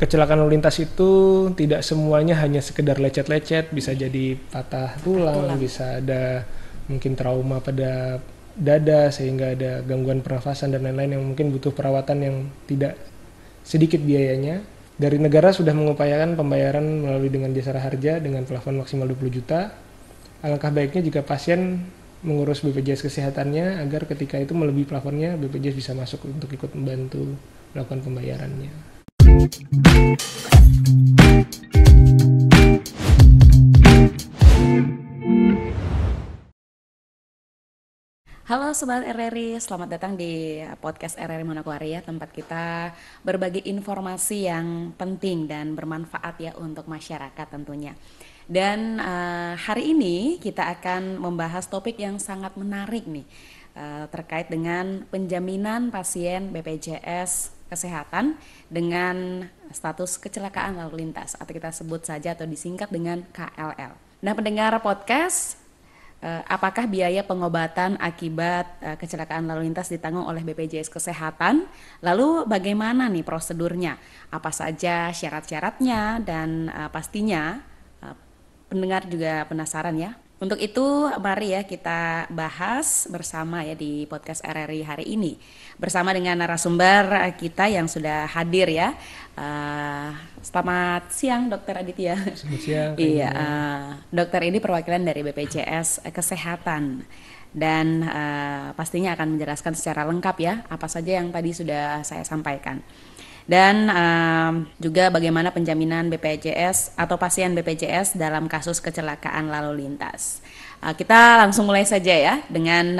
kecelakaan lalu lintas itu tidak semuanya hanya sekedar lecet-lecet, bisa jadi patah tulang, bisa ada mungkin trauma pada dada sehingga ada gangguan pernafasan dan lain-lain yang mungkin butuh perawatan yang tidak sedikit biayanya. Dari negara sudah mengupayakan pembayaran melalui dengan jasara harja dengan plafon maksimal 20 juta. Alangkah baiknya jika pasien mengurus BPJS kesehatannya agar ketika itu melebihi plafonnya BPJS bisa masuk untuk ikut membantu melakukan pembayarannya. Halo Sobat RRI, selamat datang di podcast RRI Manokwari ya, tempat kita berbagi informasi yang penting dan bermanfaat ya untuk masyarakat tentunya. Dan hari ini kita akan membahas topik yang sangat menarik nih, terkait dengan penjaminan pasien BPJS Kesehatan dengan status kecelakaan lalu lintas, atau kita sebut saja atau disingkat dengan KLL. Nah, pendengar podcast, apakah biaya pengobatan akibat kecelakaan lalu lintas ditanggung oleh BPJS Kesehatan? Lalu bagaimana nih prosedurnya? Apa saja syarat-syaratnya? Dan pastinya pendengar juga penasaran ya. Untuk itu mari ya kita bahas bersama ya di podcast RRI hari ini bersama dengan narasumber kita yang sudah hadir ya. Selamat siang Dokter Aditya. Selamat siang. Iya, dokter ini perwakilan dari BPJS Kesehatan dan pastinya akan menjelaskan secara lengkap ya apa saja yang tadi sudah saya sampaikan. Dan juga bagaimana penjaminan BPJS atau pasien BPJS dalam kasus kecelakaan lalu lintas. Kita langsung mulai saja ya dengan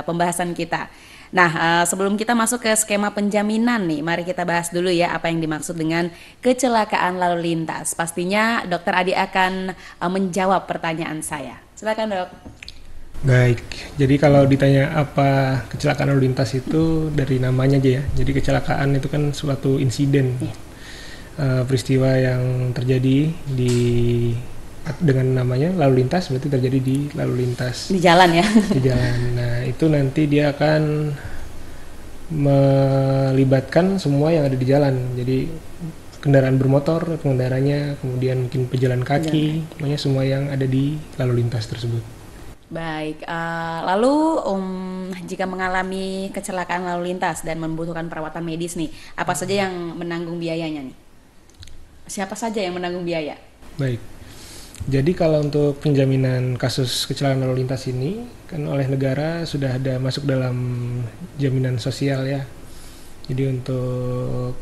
pembahasan kita. Nah, sebelum kita masuk ke skema penjaminan nih, mari kita bahas dulu ya apa yang dimaksud dengan kecelakaan lalu lintas. Pastinya Dokter Adi akan menjawab pertanyaan saya. Silakan Dok. Baik, jadi kalau ditanya apa kecelakaan lalu lintas itu dari namanya aja ya. Jadi kecelakaan itu kan suatu insiden, peristiwa yang terjadi dengan namanya lalu lintas, berarti terjadi di lalu lintas. Di jalan ya? Di jalan. Nah, itu nanti dia akan melibatkan semua yang ada di jalan. Jadi kendaraan bermotor, pengendaranya, kemudian mungkin pejalan kaki, pokoknya semua yang ada di lalu lintas tersebut. Baik, lalu jika mengalami kecelakaan lalu lintas dan membutuhkan perawatan medis nih, apa saja yang menanggung biayanya nih? Siapa saja yang menanggung biaya? Baik, jadi kalau untuk penjaminan kasus kecelakaan lalu lintas ini kan oleh negara sudah ada masuk dalam jaminan sosial ya. Jadi untuk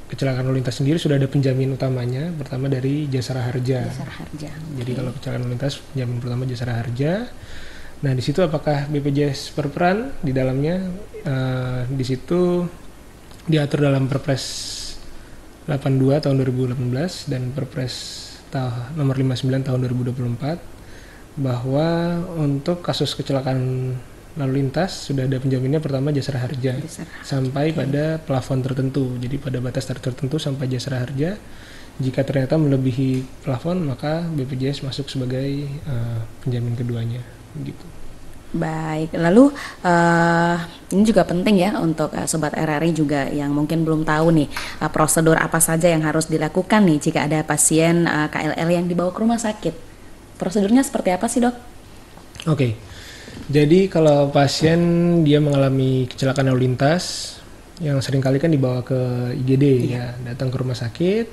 kecelakaan lalu lintas sendiri sudah ada penjamin utamanya, pertama dari jasara harja. Jasara harja. Jadi kalau kecelakaan lalu lintas penjamin pertama jasara harja. Nah di situ apakah BPJS berperan di dalamnya? Di situ diatur dalam Perpres 82 tahun 2018 dan Perpres nomor 59 tahun 2024 bahwa untuk kasus kecelakaan lalu lintas sudah ada penjaminnya pertama jasara harja sampai pada plafon tertentu. Jadi pada batas tertentu sampai jasara harja. Jika ternyata melebihi plafon maka BPJS masuk sebagai penjamin keduanya gitu. Baik, lalu ini juga penting ya untuk Sobat RRI juga yang mungkin belum tahu nih prosedur apa saja yang harus dilakukan nih jika ada pasien KLL yang dibawa ke rumah sakit. Prosedurnya seperti apa sih Dok? Oke. Jadi kalau pasien dia mengalami kecelakaan lalu lintas yang seringkali kan dibawa ke IGD ya, datang ke rumah sakit,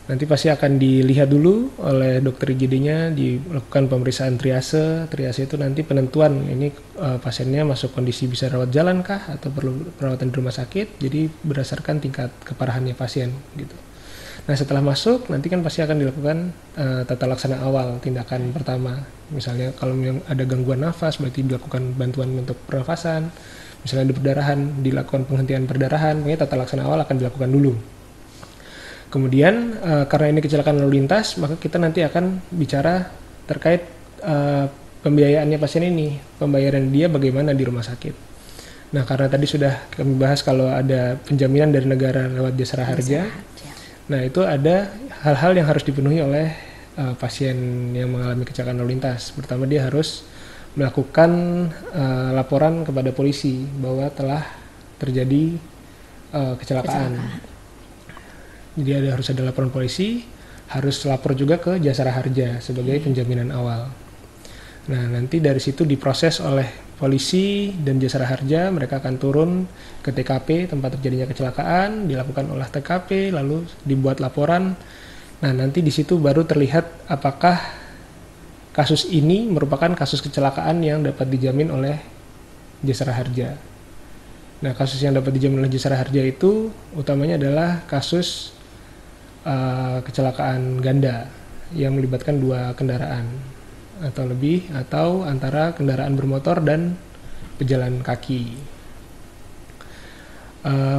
nanti pasti akan dilihat dulu oleh dokter IGD-nya, dilakukan pemeriksaan triase. Triase itu nanti penentuan ini pasiennya masuk kondisi bisa rawat jalan kah atau perlu perawatan di rumah sakit. Jadi berdasarkan tingkat keparahannya pasien gitu. Nah setelah masuk nanti kan pasti akan dilakukan tata laksana awal tindakan pertama. Misalnya kalau ada gangguan nafas berarti dilakukan bantuan untuk pernafasan. Misalnya ada perdarahan dilakukan penghentian perdarahan. Pokoknya tata laksana awal akan dilakukan dulu. Kemudian karena ini kecelakaan lalu lintas maka kita nanti akan bicara terkait pembiayaannya pasien ini. Pembayaran dia bagaimana di rumah sakit. Nah karena tadi sudah kami bahas kalau ada penjaminan dari negara lewat jasara harja. Nah itu ada hal-hal yang harus dipenuhi oleh pasien yang mengalami kecelakaan lalu lintas. Pertama dia harus melakukan laporan kepada polisi bahwa telah terjadi kecelakaan. Jadi harus ada laporan polisi, harus lapor juga ke Jasara Harja sebagai penjaminan awal. Nah, nanti dari situ diproses oleh polisi dan Jasara Harja, mereka akan turun ke TKP tempat terjadinya kecelakaan, dilakukan olah TKP, lalu dibuat laporan. Nah, nanti di situ baru terlihat apakah kasus ini merupakan kasus kecelakaan yang dapat dijamin oleh Jasara Harja. Nah, kasus yang dapat dijamin oleh Jasara Harja itu utamanya adalah kasus kecelakaan ganda yang melibatkan 2 kendaraan atau lebih, atau antara kendaraan bermotor dan pejalan kaki.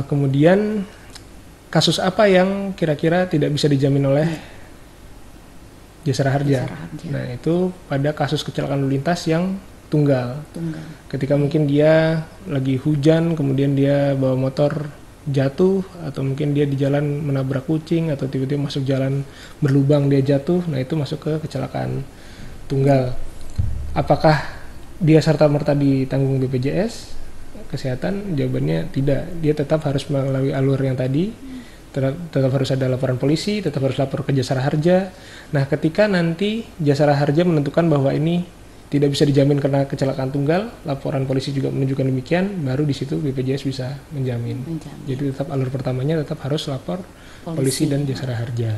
Kemudian kasus apa yang kira-kira tidak bisa dijamin oleh Jasara Harja? Nah, itu pada kasus kecelakaan lalu lintas yang tunggal. Ketika mungkin dia lagi hujan, kemudian dia bawa motor jatuh, atau mungkin dia di jalan menabrak kucing, atau tiba-tiba masuk jalan berlubang dia jatuh, nah itu masuk ke kecelakaan tunggal. Apakah dia serta-merta ditanggung BPJS Kesehatan? Jawabannya tidak. Dia tetap harus melalui alur yang tadi, tetap harus ada laporan polisi, tetap harus lapor ke Jasara Harja. Nah, ketika nanti Jasara Harja menentukan bahwa ini tidak bisa dijamin karena kecelakaan tunggal, laporan polisi juga menunjukkan demikian, baru di situ BPJS bisa menjamin. Jadi tetap alur pertamanya tetap harus lapor polisi dan Jasara Harja.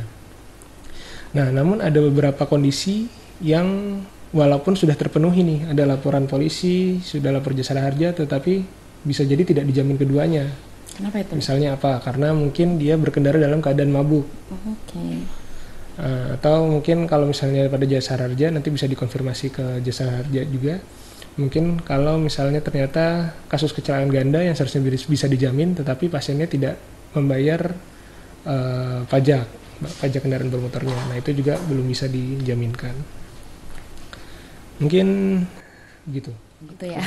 Nah, namun ada beberapa kondisi yang walaupun sudah terpenuhi nih, ada laporan polisi, sudah lapor Jasara Harja, tetapi bisa jadi tidak dijamin keduanya. Kenapa itu? Misalnya apa? Karena mungkin dia berkendara dalam keadaan mabuk. Atau mungkin kalau misalnya pada Jasara Harja nanti bisa dikonfirmasi ke Jasara Harja juga. Mungkin kalau misalnya ternyata kasus kecelakaan ganda yang seharusnya bisa dijamin, tetapi pasiennya tidak membayar pajak kendaraan bermotornya. Nah, itu juga belum bisa dijaminkan. Mungkin gitu. Gitu ya.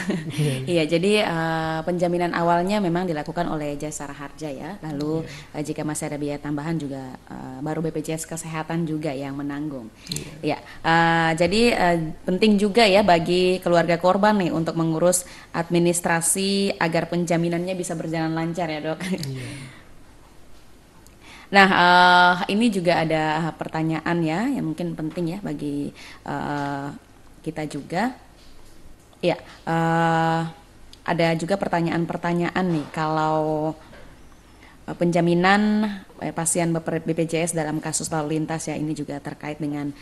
Iya, jadi penjaminan awalnya memang dilakukan oleh Jasara Harja ya. Lalu jika masih ada biaya tambahan juga baru BPJS Kesehatan juga yang menanggung. Iya. Jadi penting juga ya bagi keluarga korban nih untuk mengurus administrasi agar penjaminannya bisa berjalan lancar ya, Dok. Nah, ini juga ada pertanyaan ya yang mungkin penting ya bagi kita juga. Ya, ada juga pertanyaan-pertanyaan nih kalau penjaminan pasien BPJS dalam kasus lalu lintas ya, ini juga terkait dengan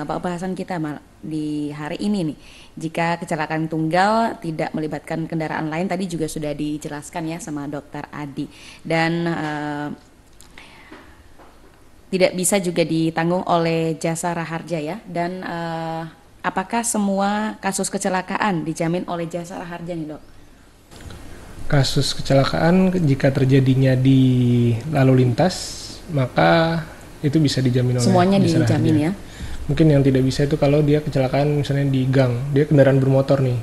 bahasan kita di hari ini nih. Jika kecelakaan tunggal tidak melibatkan kendaraan lain, tadi juga sudah dijelaskan ya sama Dokter Adi, dan tidak bisa juga ditanggung oleh Jasara Harja ya, dan apakah semua kasus kecelakaan dijamin oleh Jasara Harja nih, Dok? Kasus kecelakaan jika terjadinya di lalu lintas, maka itu bisa dijamin oleh semuanya Jasara dijamin Harja. Ya. Mungkin yang tidak bisa itu kalau dia kecelakaan misalnya di gang, dia kendaraan bermotor nih.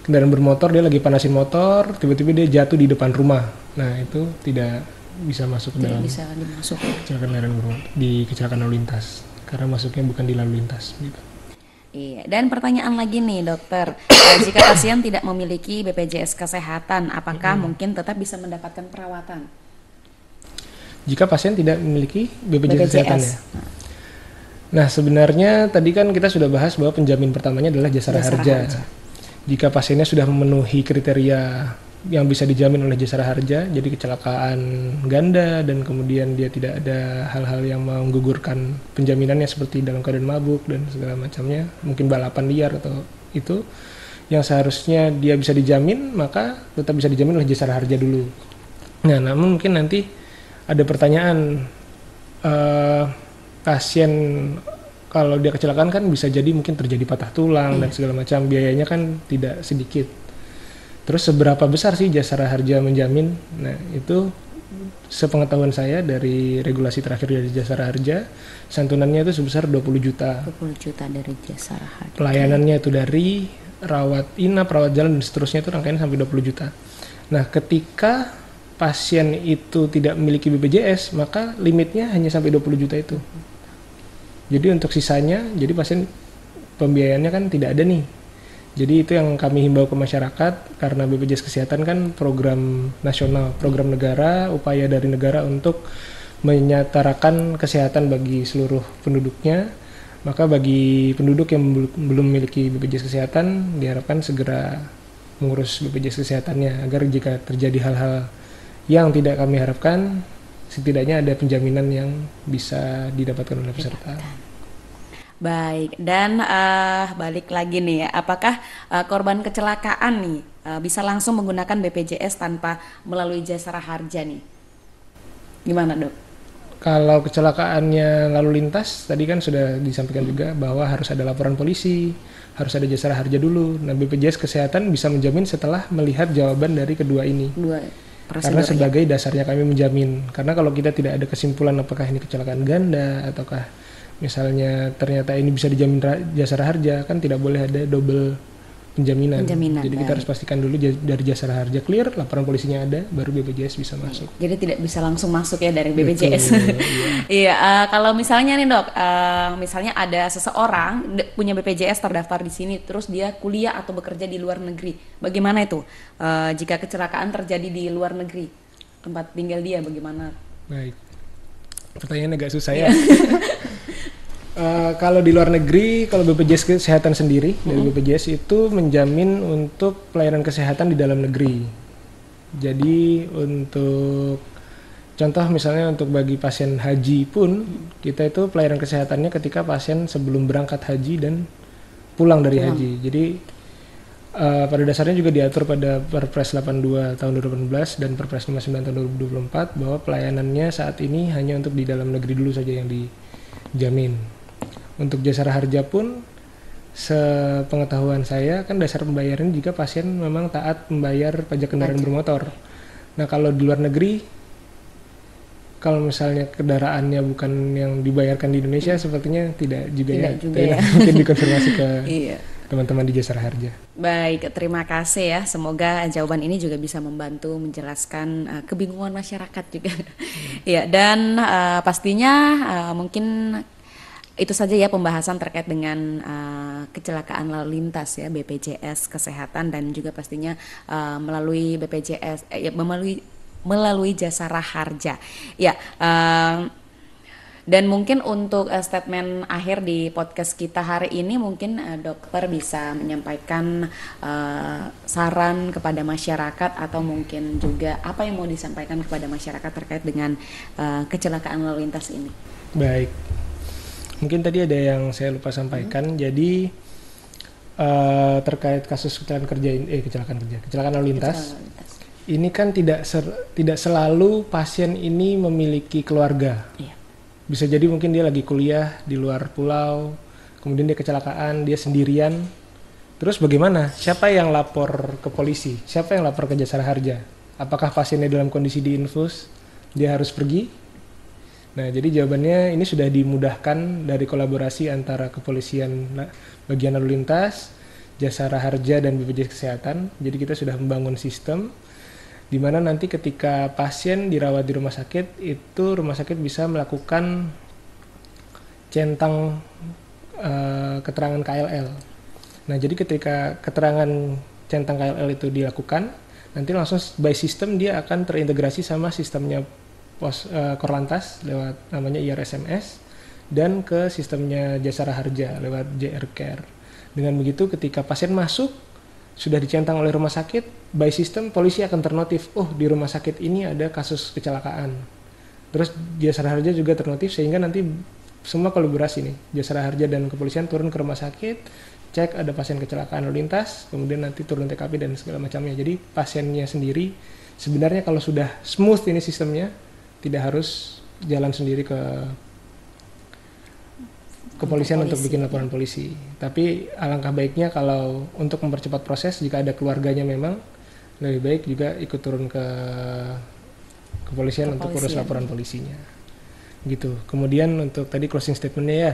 Kendaraan bermotor, dia lagi panasin motor, tiba-tiba dia jatuh di depan rumah. Nah, itu tidak bisa masuk ke dalam kecelakaan di kecelakaan lalu lintas, karena masuknya bukan di lalu lintas gitu. Iya, dan pertanyaan lagi nih, Dokter, jika pasien tidak memiliki BPJS Kesehatan, apakah mungkin tetap bisa mendapatkan perawatan? Jika pasien tidak memiliki BPJS Kesehatan ya. Nah, sebenarnya tadi kan kita sudah bahas bahwa penjamin pertamanya adalah Jasara Harja. Jika pasiennya sudah memenuhi kriteria yang bisa dijamin oleh Jasara Harja, jadi kecelakaan ganda dan kemudian dia tidak ada hal-hal yang menggugurkan penjaminannya seperti dalam keadaan mabuk dan segala macamnya, mungkin balapan liar atau itu yang seharusnya dia bisa dijamin, maka tetap bisa dijamin oleh Jasara Harja dulu. Nah, namun mungkin nanti ada pertanyaan, pasien kalau dia kecelakaan kan bisa jadi mungkin terjadi patah tulang dan segala macam, biayanya kan tidak sedikit. Terus seberapa besar sih Jasara Harja menjamin? Nah, itu sepengetahuan saya dari regulasi terakhir dari Jasara Harja, santunannya itu sebesar 20 juta. 20 juta dari Jasara Harja. Pelayanannya itu dari rawat inap, rawat jalan dan seterusnya itu rangkaian sampai 20 juta. Nah, ketika pasien itu tidak memiliki BPJS, maka limitnya hanya sampai 20 juta itu. Jadi untuk sisanya, jadi pasien pembiayaannya kan tidak ada nih. Jadi itu yang kami himbau ke masyarakat, karena BPJS Kesehatan kan program nasional, program negara, upaya dari negara untuk menyetarakan kesehatan bagi seluruh penduduknya. Maka bagi penduduk yang belum memiliki BPJS Kesehatan diharapkan segera mengurus BPJS Kesehatannya agar jika terjadi hal-hal yang tidak kami harapkan, setidaknya ada penjaminan yang bisa didapatkan oleh peserta. Baik, dan balik lagi nih ya, apakah korban kecelakaan nih bisa langsung menggunakan BPJS tanpa melalui jasara harja nih? Gimana dok? Kalau kecelakaannya lalu lintas, tadi kan sudah disampaikan juga bahwa harus ada laporan polisi, harus ada jasara harja dulu. Nah, BPJS Kesehatan bisa menjamin setelah melihat jawaban dari kedua ini. Karena sebagai dasarnya kami menjamin. Karena kalau kita tidak ada kesimpulan apakah ini kecelakaan ganda, ataukah misalnya ternyata ini bisa dijamin jasara harja, kan tidak boleh ada double penjaminan. Jadi kita harus pastikan dulu dari jasara harja clear, laporan polisinya ada, baru BPJS bisa masuk. Jadi tidak bisa langsung masuk ya dari BPJS. Iya, kalau misalnya nih dok, misalnya ada seseorang punya BPJS terdaftar di sini, terus dia kuliah atau bekerja di luar negeri, bagaimana itu? Jika kecelakaan terjadi di luar negeri, tempat tinggal dia bagaimana? Baik, pertanyaannya agak susah ya. Kalau di luar negeri, kalau BPJS Kesehatan sendiri dari BPJS itu menjamin untuk pelayanan kesehatan di dalam negeri. Jadi untuk contoh misalnya untuk bagi pasien haji pun kita itu pelayanan kesehatannya ketika pasien sebelum berangkat haji dan pulang dari haji. Jadi pada dasarnya juga diatur pada Perpres 82 tahun 2018 dan Perpres 59 tahun 2024 bahwa pelayanannya saat ini hanya untuk di dalam negeri dulu saja yang dijamin. Untuk jasara harja pun sepengetahuan saya kan dasar pembayaran jika pasien memang taat membayar pajak kendaraan bermotor. Nah, kalau di luar negeri kalau misalnya kendaraannya bukan yang dibayarkan di Indonesia sepertinya tidak juga ya. Mungkin dikonfirmasi ke teman-teman di jasara harja. Baik, terima kasih ya. Semoga jawaban ini juga bisa membantu menjelaskan kebingungan masyarakat juga. Ya, dan pastinya mungkin itu saja ya pembahasan terkait dengan kecelakaan lalu lintas ya BPJS Kesehatan dan juga pastinya melalui BPJS melalui jasara harja ya. Dan mungkin untuk statement akhir di podcast kita hari ini mungkin dokter bisa menyampaikan saran kepada masyarakat atau mungkin juga apa yang mau disampaikan kepada masyarakat terkait dengan kecelakaan lalu lintas ini. Baik. Mungkin tadi ada yang saya lupa sampaikan. Jadi terkait kasus kecelakaan lalu lintas. Ini kan tidak selalu pasien ini memiliki keluarga. Iya. Bisa jadi mungkin dia lagi kuliah di luar pulau, kemudian dia kecelakaan, dia sendirian. Terus bagaimana? Siapa yang lapor ke polisi? Siapa yang lapor ke jasara harja? Apakah pasiennya dalam kondisi diinfus? Dia harus pergi? Nah, jadi jawabannya ini sudah dimudahkan dari kolaborasi antara kepolisian bagian lalu lintas, jasara harja dan BPJS Kesehatan. Jadi kita sudah membangun sistem di mana nanti ketika pasien dirawat di rumah sakit, itu rumah sakit bisa melakukan centang keterangan KLL. Nah, jadi ketika keterangan centang KLL itu dilakukan, nanti langsung by system dia akan terintegrasi sama sistemnya Korlantas lewat namanya IRSMS dan ke sistemnya jasara harja lewat JR Care. Dengan begitu ketika pasien masuk sudah dicentang oleh rumah sakit, by system polisi akan ternotif, oh di rumah sakit ini ada kasus kecelakaan. Terus jasara harja juga ternotif sehingga nanti semua kolaborasi nih, jasara harja dan kepolisian turun ke rumah sakit, cek ada pasien kecelakaan lalu lintas, kemudian nanti turun TKP dan segala macamnya. Jadi pasiennya sendiri sebenarnya kalau sudah smooth ini sistemnya tidak harus jalan sendiri ke kepolisian untuk bikin laporan polisi. Tapi alangkah baiknya kalau untuk mempercepat proses jika ada keluarganya memang lebih baik juga ikut turun ke kepolisian untuk urus laporan polisinya. Gitu. Kemudian untuk tadi closing statementnya ya.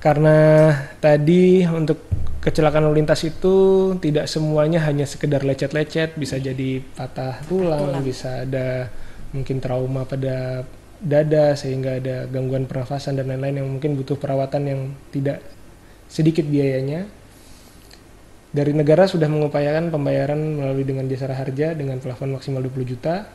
Karena tadi untuk kecelakaan lalu lintas itu tidak semuanya hanya sekedar lecet-lecet, bisa jadi patah tulang, bisa ada mungkin trauma pada dada sehingga ada gangguan pernafasan dan lain-lain yang mungkin butuh perawatan yang tidak sedikit biayanya. Dari negara sudah mengupayakan pembayaran melalui dengan jasara harja dengan plafon maksimal 20 juta.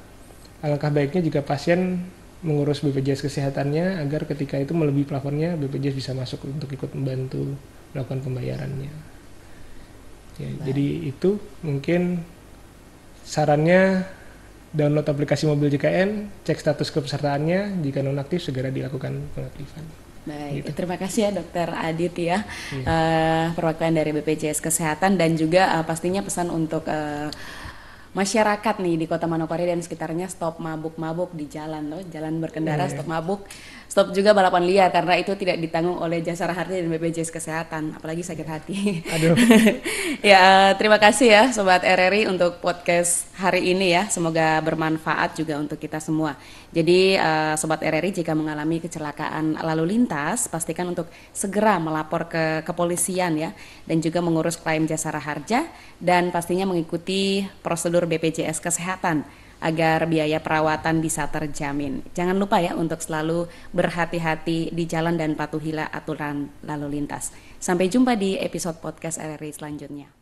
Alangkah baiknya jika pasien mengurus BPJS kesehatannya agar ketika itu melebihi plafonnya BPJS bisa masuk untuk ikut membantu melakukan pembayarannya. Ya, jadi itu mungkin sarannya, download aplikasi mobil JKN, cek status kepesertaannya, jika nonaktif segera dilakukan pengaktifan. Baik, gitu. Terima kasih ya Dokter Adit ya, perwakilan dari BPJS Kesehatan, dan juga pastinya pesan untuk masyarakat nih di Kota Manokwari dan sekitarnya, stop mabuk-mabuk di jalan loh, jalan berkendara, stop mabuk, stop juga balapan liar karena itu tidak ditanggung oleh Jasara Harja dan BPJS Kesehatan, apalagi sakit hati. Aduh. Ya, terima kasih ya Sobat RRI untuk podcast hari ini ya, semoga bermanfaat juga untuk kita semua. Jadi Sobat RRI, jika mengalami kecelakaan lalu lintas, pastikan untuk segera melapor ke kepolisian ya, dan juga mengurus klaim Jasara Harja, dan pastinya mengikuti prosedur BPJS Kesehatan agar biaya perawatan bisa terjamin. Jangan lupa ya untuk selalu berhati-hati di jalan dan patuhilah aturan lalu lintas. Sampai jumpa di episode podcast RRI selanjutnya.